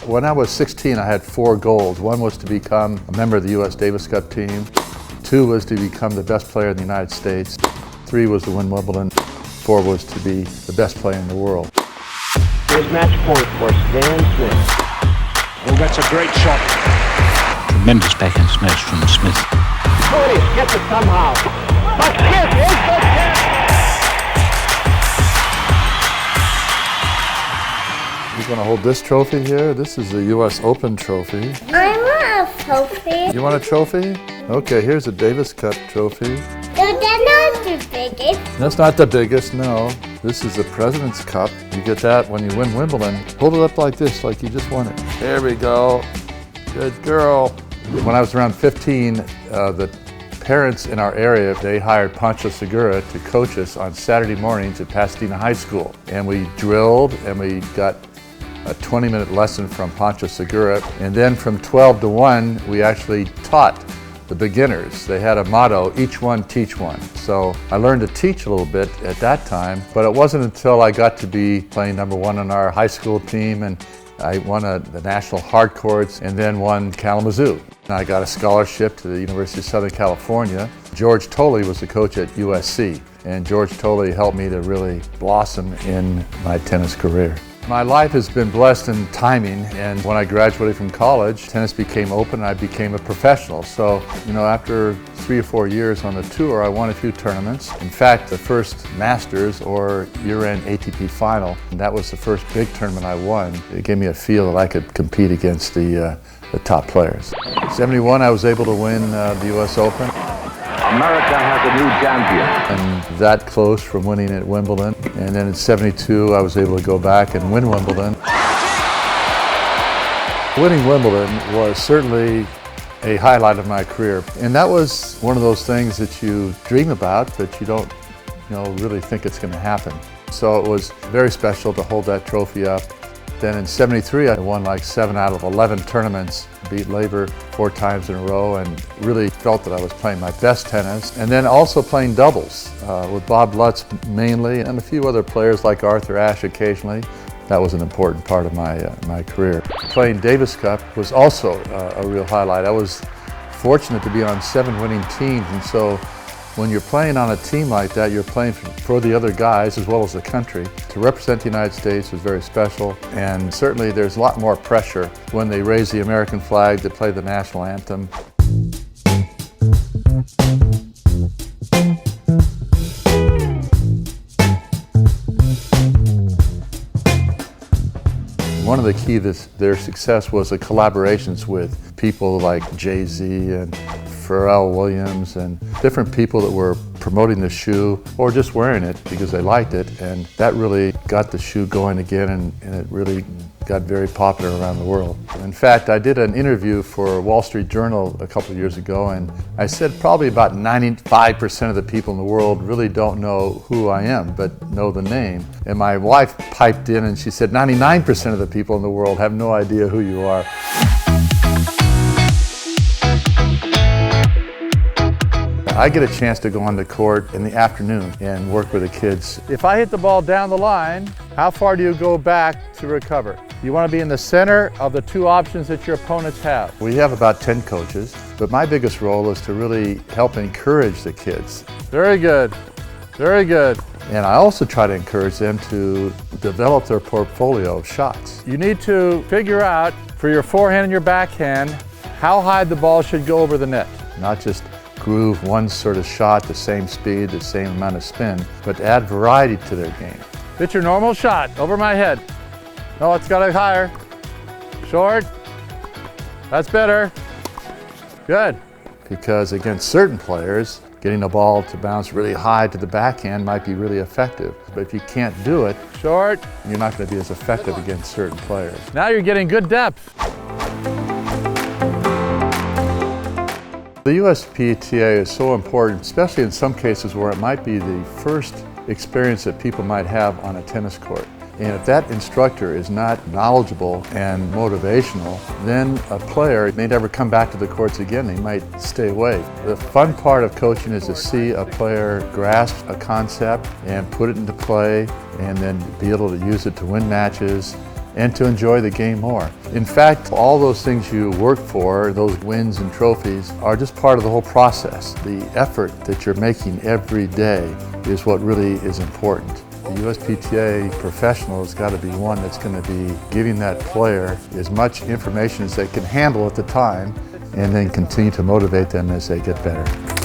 When I was 16, I had 4 goals. One was to become a member of the U.S. Davis Cup team. 2 was to become the best player in the United States. 3 was to win Wimbledon. 4 was to be the best player in the world. Here's match point for Stan Smith. Oh, that's a great shot. Tremendous backhand smash from Smith. Curtis gets it somehow. But Smith is the hit! You're going to hold this trophy here. This is the U.S. Open trophy. I want a trophy. You want a trophy? Okay, here's a Davis Cup trophy. So they're not the biggest. That's not the biggest, no. This is the President's Cup. You get that when you win Wimbledon. Hold it up like this, like you just won it. There we go. Good girl. When I was around 15, the parents in our area, they hired Pancho Segura to coach us on Saturday mornings at Pasadena High School. And we drilled and we got a 20-minute lesson from Pancho Segura. And then from 12 to 1, we actually taught the beginners. They had a motto, each one teach one. So I learned to teach a little bit at that time, but it wasn't until I got to be playing number 1 on our high school team, and I won the national hard courts and then won Kalamazoo. And I got a scholarship to the University of Southern California. George Tolley was the coach at USC, and George Tolley helped me to really blossom in my tennis career. My life has been blessed in timing, and when I graduated from college, tennis became open and I became a professional. So, after 3 or 4 years on the tour, I won a few tournaments. In fact, the first Masters or year-end ATP final, and that was the first big tournament I won. It gave me a feel that I could compete against the top players. In '71, I was able to win the US Open. America has a new champion. And that close from winning at Wimbledon. And then in '72, I was able to go back and win Wimbledon. Winning Wimbledon was certainly a highlight of my career. And that was one of those things that you dream about, but you don't really think it's going to happen. So it was very special to hold that trophy up. Then in '73, I won like 7 out of 11 tournaments, beat Laver 4 times in a row, and really felt that I was playing my best tennis. And then also playing doubles with Bob Lutz mainly, and a few other players like Arthur Ashe occasionally. That was an important part of my career. Playing Davis Cup was also a real highlight. I was fortunate to be on 7 winning teams, and so when you're playing on a team like that, you're playing for the other guys as well as the country. To represent the United States was very special, and certainly there's a lot more pressure when they raise the American flag to play the national anthem. One of the keys to their success was the collaborations with people like Jay-Z and Pharrell Williams and different people that were promoting the shoe or just wearing it because they liked it, and that really got the shoe going again, and it really got very popular around the world. In fact, I did an interview for Wall Street Journal a couple of years ago, and I said probably about 95% of the people in the world really don't know who I am, but know the name. And my wife piped in and she said 99% of the people in the world have no idea who you are. I get a chance to go on the court in the afternoon and work with the kids. If I hit the ball down the line, how far do you go back to recover? You want to be in the center of the 2 options that your opponents have. We have about 10 coaches, but my biggest role is to really help encourage the kids. Very good, very good. And I also try to encourage them to develop their portfolio of shots. You need to figure out for your forehand and your backhand how high the ball should go over the net, not just groove one sort of shot, the same speed, the same amount of spin, but to add variety to their game. Hit your normal shot over my head. No, it's got to be higher. Short. That's better. Good. Because against certain players, getting a ball to bounce really high to the backhand might be really effective. But if you can't do it, short, you're not going to be as effective against certain players. Now you're getting good depth. The USPTA is so important, especially in some cases where it might be the first experience that people might have on a tennis court. And if that instructor is not knowledgeable and motivational, then a player may never come back to the courts again. They might stay away. The fun part of coaching is to see a player grasp a concept and put it into play, and then be able to use it to win matches and to enjoy the game more. In fact, all those things you work for, those wins and trophies, are just part of the whole process. The effort that you're making every day is what really is important. The USPTA professional has got to be one that's going to be giving that player as much information as they can handle at the time, and then continue to motivate them as they get better.